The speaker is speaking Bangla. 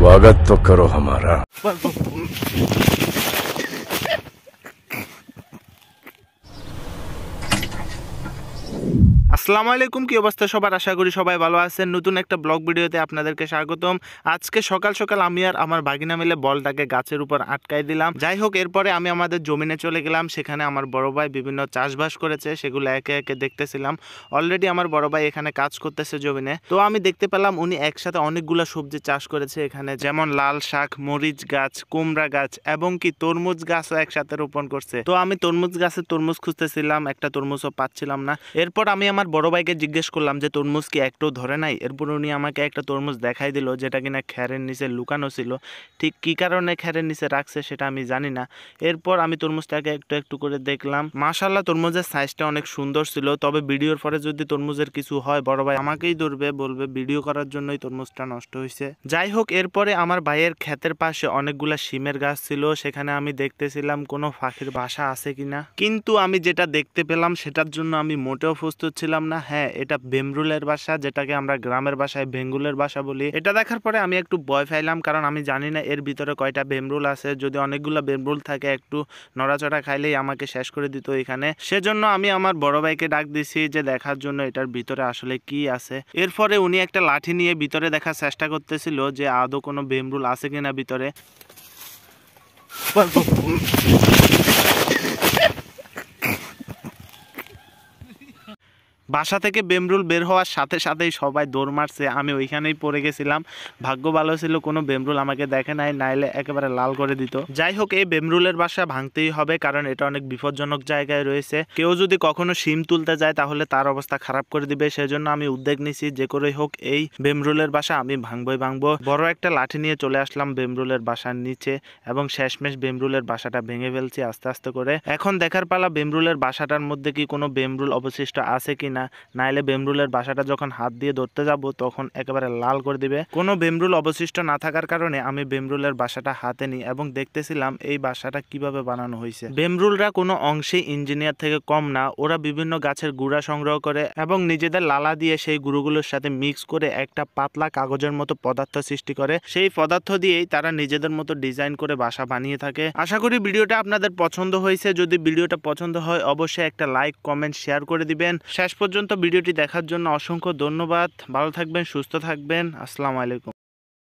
स्वागत तो करो हमारा। আসসালামু আলাইকুম, কি অবস্থা সবার? আশা করি সবাই ভালো আছেন। নতুন একটা ব্লগ ভিডিওতে আপনাদেরকে স্বাগতম। আজকে সকাল সকাল আমি আর আমার ভাগিনা মিলে বলটাকে গাছের উপর আটকাই দিলাম। যাই হোক, এরপরে আমি আমাদের জমিনে চলে গেলাম। সেখানে আমার বড় ভাই বিভিন্ন চাষবাস করেছে, সেগুলো একে একে দেখতেছিলাম। অলরেডি আমার বড় ভাই এখানে কাজ করতেছে জমিনে। তো আমি দেখতে পেলাম উনি একসাথে অনেকগুলো সবজি চাষ করেছে এখানে, যেমন লাল শাক, মরিচ গাছ, কুমড়া গাছ এবং কি তরমুজ গাছও একসাথে রোপণ করছে। তো আমি তরমুজ গাছের তরমুজ খুঁজতেছিলাম, একটা তরমুজও পাচ্ছিলাম না। এরপর আমি আমার বড় ভাইকে জিজ্ঞেস করলাম যে তরমুজ কি একটু ধরে নাই। এরপর উনি আমাকে একটা তরমুজ দেখাই দিল, যেটা কিনা খ্যারের নিচে লুকানো ছিল। ঠিক কি কারণে খ্যারের নিচে রাখছে সেটা আমি জানি না। এরপর আমি তরমুজটাকে একটু একটু করে দেখলাম। মাশাআল্লাহ, তরমুজের সাইজটা অনেক সুন্দর ছিল। তবে ভিডিওর পরে যদি তরমুজের কিছু হয়, বড় ভাই আমাকেই ধরবে, বলবে ভিডিও করার জন্যই তরমুজটা নষ্ট হয়েছে। যাই হোক, এরপরে আমার ভাইয়ের ক্ষেতের পাশে অনেকগুলা শিমের গাছ ছিল। সেখানে আমি দেখতেছিলাম কোনো পাখির বাসা আছে কিনা, কিন্তু আমি যেটা দেখতে পেলাম সেটার জন্য আমি মোটেও প্রস্তুত ছিলাম না। হ্যাঁ, এটা বেমরুলের বাসা, যেটাকে আমরা গ্রামের ভাষায় বেঙ্গুলের বাসা বলি। এটা দেখার পরে আমি একটু ভয় পাইলাম, কারণ আমি জানি না এর ভিতরে কয়টা বেমরুল আছে। যদি অনেকগুলো বেমরুল থাকে, একটু নড়াচড়া খাইলেই আমাকে শেষ করে দিত এখানে। সেজন্য আমি আমার বড় ভাইকে ডাক দিছি যে দেখার জন্য এটার ভিতরে আসলে কি আছে। এরপরে উনি একটা লাঠি নিয়ে ভিতরে দেখার চেষ্টা করতেছিল যে আদৌ কোনো বেমরুল আছে কিনা ভিতরে। বাসা থেকে বেমরুল বের হওয়ার সাথে সাথেই সবাই দৌড় মারছে। আমি ওইখানেই পড়ে গেছিলাম। ভাগ্য ভালো ছিল কোনো বেমরুল আমাকে দেখে নাই, নাইলে একেবারে লাল করে দিত। যাই হোক, এই বেমরুলের বাসা ভাঙতেই হবে, কারণ এটা অনেক বিপজ্জনক জায়গায় রয়েছে। কেউ যদি কখনো শিম তুলতে যায় তাহলে তার অবস্থা খারাপ করে দিবে। সেজন্য আমি উদ্যোগ নিছি, যে করেই হোক এই বেমরুলের বাসা আমি ভাঙবো। বড় একটা লাঠি নিয়ে চলে আসলাম বেমরুলের বাসার নিচে, এবং শেষমেশ বেমরুলের বাসাটা ভেঙে ফেলছি আস্তে আস্তে করে। এখন দেখার পালা বেমরুলের বাসাটার মধ্যে কি কোনো বেমরুল অবশিষ্ট আছে কিনা। নাইলে বেমরুলের বাসাটা যখন হাত দিয়ে ধরতে যাব তখন একেবারে লাল করে দিবে। কোনো বেমরুল অবশিষ্ট না থাকার কারণে আমি বেমরুলের বাসাটা হাতে নিই এবং দেখতেছিলাম এই বাসাটা কিভাবে বানানো হয়েছে। বেমরুলরা কোনো অংশে ইঞ্জিনিয়ার থেকে কম না। ওরা বিভিন্ন গাছের গুঁড়া সংগ্রহ করে এবং নিজেদের লালা দিয়ে সেই গুঁড়োগুলোর সাথে মিক্স করে একটা পাতলা কাগজের মতো পদার্থ সৃষ্টি করে। সেই পদার্থ দিয়েই তারা নিজেদের মতো ডিজাইন করে বাসা বানিয়ে থাকে। আশা করি ভিডিওটা আপনাদের পছন্দ হয়েছে। যদি ভিডিওটা পছন্দ হয় অবশ্যই একটা লাইক, কমেন্ট, শেয়ার করে দিবেন। শেষ পর্যন্ত ভিডিওটি দেখার জন্য অসংখ্য ধন্যবাদ। ভালো থাকবেন, সুস্থ থাকবেন। আসসালামু আলাইকুম।